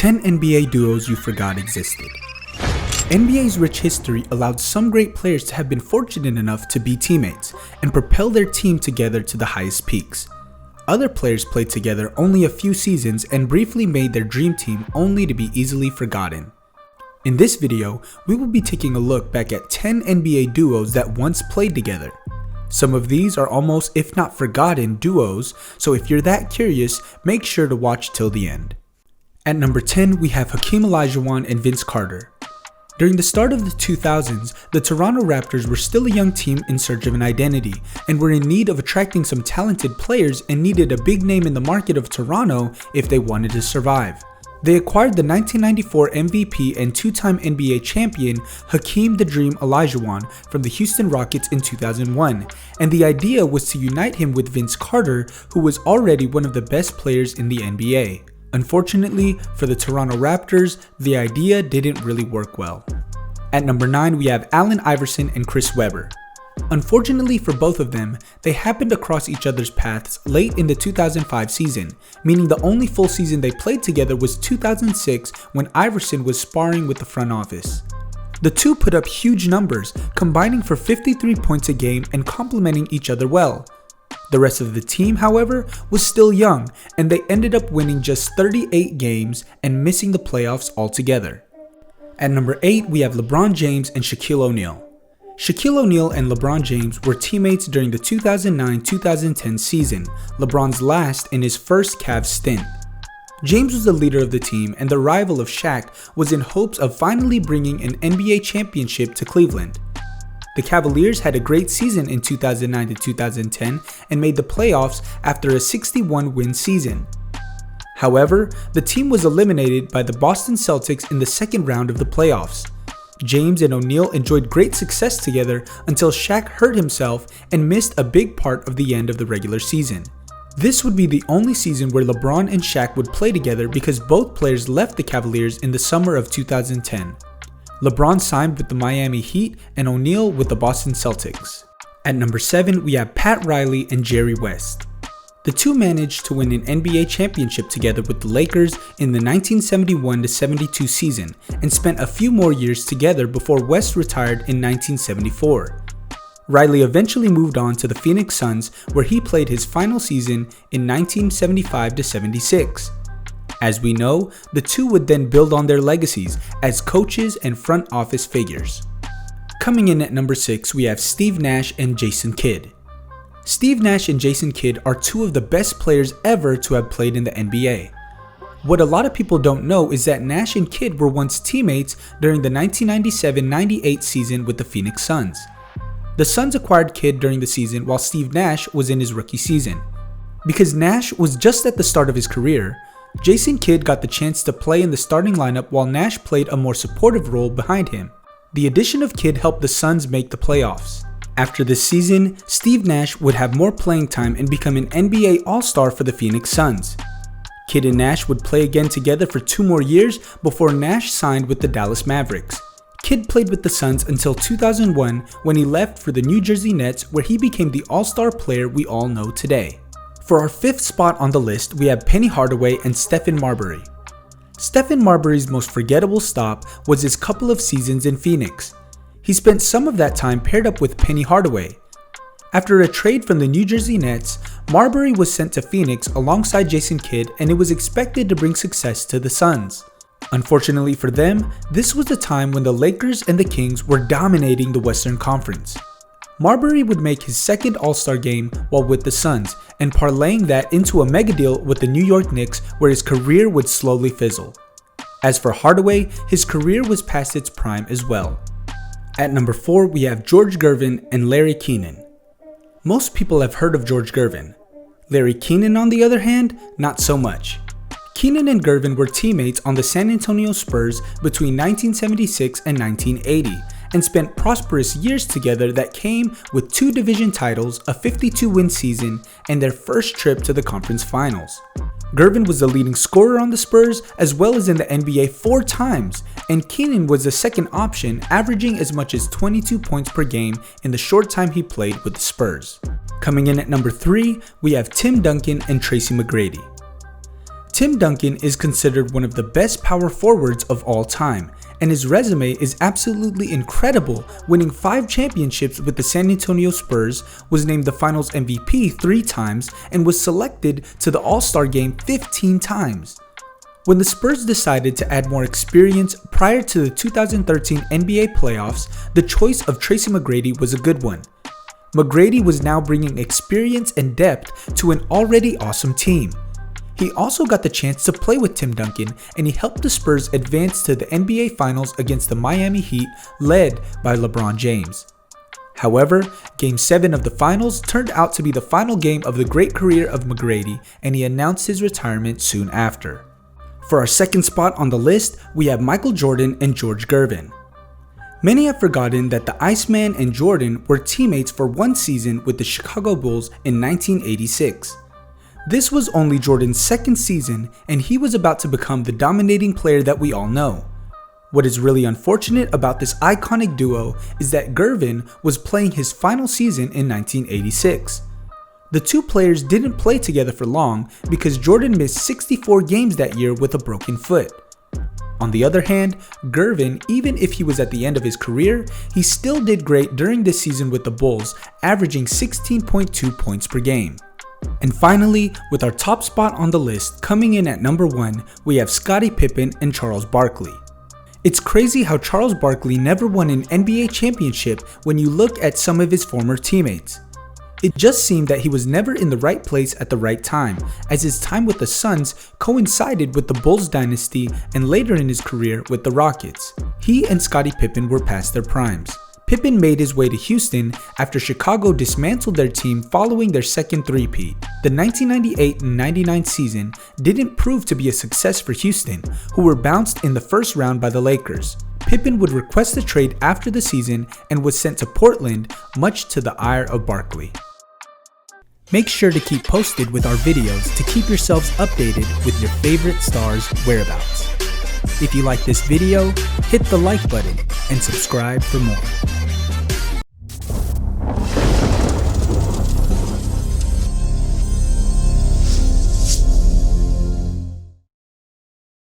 10 NBA duos you forgot existed. NBA's rich history allowed some great players to have been fortunate enough to be teammates and propel their team together to the highest peaks. Other players played together only a few seasons and briefly made their dream team only to be easily forgotten. In this video, we will be taking a look back at 10 NBA duos that once played together. Some of these are almost, if not forgotten, duos, so if you're that curious, make sure to watch till the end. At number 10, we have Hakeem Olajuwon and Vince Carter. During the start of the 2000s, the Toronto Raptors were still a young team in search of an identity, and were in need of attracting some talented players and needed a big name in the market of Toronto if they wanted to survive. They acquired the 1994 MVP and two-time NBA champion Hakeem the Dream Olajuwon from the Houston Rockets in 2001, and the idea was to unite him with Vince Carter, who was already one of the best players in the NBA. Unfortunately, for the Toronto Raptors, the idea didn't really work well. At number 9, we have Allen Iverson and Chris Webber. Unfortunately for both of them, they happened to cross each other's paths late in the 2005 season, meaning the only full season they played together was 2006 when Iverson was sparring with the front office. The two put up huge numbers, combining for 53 points a game and complementing each other well. The rest of the team, however, was still young, and they ended up winning just 38 games and missing the playoffs altogether. At number 8, we have LeBron James and Shaquille O'Neal. Shaquille O'Neal and LeBron James were teammates during the 2009-2010 season, LeBron's last in his first Cavs stint. James was the leader of the team, and the rival of Shaq was in hopes of finally bringing an NBA championship to Cleveland. The Cavaliers had a great season in 2009-2010 and made the playoffs after a 61-win season. However, the team was eliminated by the Boston Celtics in the second round of the playoffs. James and O'Neal enjoyed great success together until Shaq hurt himself and missed a big part of the end of the regular season. This would be the only season where LeBron and Shaq would play together because both players left the Cavaliers in the summer of 2010. LeBron signed with the Miami Heat and O'Neal with the Boston Celtics. At number 7, we have Pat Riley and Jerry West. The two managed to win an NBA championship together with the Lakers in the 1971-72 season and spent a few more years together before West retired in 1974. Riley eventually moved on to the Phoenix Suns, where he played his final season in 1975-76. As we know, the two would then build on their legacies as coaches and front office figures. Coming in at number 6, we have Steve Nash and Jason Kidd. Steve Nash and Jason Kidd are two of the best players ever to have played in the NBA. What a lot of people don't know is that Nash and Kidd were once teammates during the 1997-98 season with the Phoenix Suns. The Suns acquired Kidd during the season while Steve Nash was in his rookie season. Because Nash was just at the start of his career, Jason Kidd got the chance to play in the starting lineup while Nash played a more supportive role behind him. The addition of Kidd helped the Suns make the playoffs. After this season, Steve Nash would have more playing time and become an NBA All-Star for the Phoenix Suns. Kidd and Nash would play again together for 2 more years before Nash signed with the Dallas Mavericks. Kidd played with the Suns until 2001 when he left for the New Jersey Nets, where he became the All-Star player we all know today. For our 5th spot on the list, we have Penny Hardaway and Stephen Marbury. Stephen Marbury's most forgettable stop was his couple of seasons in Phoenix. He spent some of that time paired up with Penny Hardaway. After a trade from the New Jersey Nets, Marbury was sent to Phoenix alongside Jason Kidd, and it was expected to bring success to the Suns. Unfortunately for them, this was the time when the Lakers and the Kings were dominating the Western Conference. Marbury would make his second All-Star game while with the Suns, and parlaying that into a mega deal with the New York Knicks, where his career would slowly fizzle. As for Hardaway, his career was past its prime as well. At number 4, we have George Gervin and Larry Keenan. Most people have heard of George Gervin. Larry Keenan, on the other hand, not so much. Keenan and Gervin were teammates on the San Antonio Spurs between 1976 and 1980, and spent prosperous years together that came with 2 division titles, a 52-win season, and their first trip to the conference finals. Gervin was the leading scorer on the Spurs as well as in the NBA 4 times, and Keenan was the second option, averaging as much as 22 points per game in the short time he played with the Spurs. Coming in at number 3, we have Tim Duncan and Tracy McGrady. Tim Duncan is considered one of the best power forwards of all time, and his resume is absolutely incredible, winning 5 championships with the San Antonio Spurs, was named the Finals MVP 3 times, and was selected to the All-Star Game 15 times. When the Spurs decided to add more experience prior to the 2013 NBA playoffs, the choice of Tracy McGrady was a good one. McGrady was now bringing experience and depth to an already awesome team. He also got the chance to play with Tim Duncan, and he helped the Spurs advance to the NBA Finals against the Miami Heat, led by LeBron James. However, Game 7 of the Finals turned out to be the final game of the great career of McGrady, and he announced his retirement soon after. For our second spot on the list, we have Michael Jordan and George Gervin. Many have forgotten that the Iceman and Jordan were teammates for one season with the Chicago Bulls in 1986. This was only Jordan's second season, and he was about to become the dominating player that we all know. What is really unfortunate about this iconic duo is that Gervin was playing his final season in 1986. The two players didn't play together for long because Jordan missed 64 games that year with a broken foot. On the other hand, Gervin, even if he was at the end of his career, he still did great during this season with the Bulls, averaging 16.2 points per game. And finally, with our top spot on the list, coming in at number 1, we have Scottie Pippen and Charles Barkley. It's crazy how Charles Barkley never won an NBA championship when you look at some of his former teammates. It just seemed that he was never in the right place at the right time, as his time with the Suns coincided with the Bulls dynasty and later in his career with the Rockets. He and Scottie Pippen were past their primes. Pippen made his way to Houston after Chicago dismantled their team following their second three-peat. The 1998 and 99 season didn't prove to be a success for Houston, who were bounced in the first round by the Lakers. Pippen would request a trade after the season and was sent to Portland, much to the ire of Barkley. Make sure to keep posted with our videos to keep yourselves updated with your favorite stars' whereabouts. If you like this video, hit the like button and subscribe for more.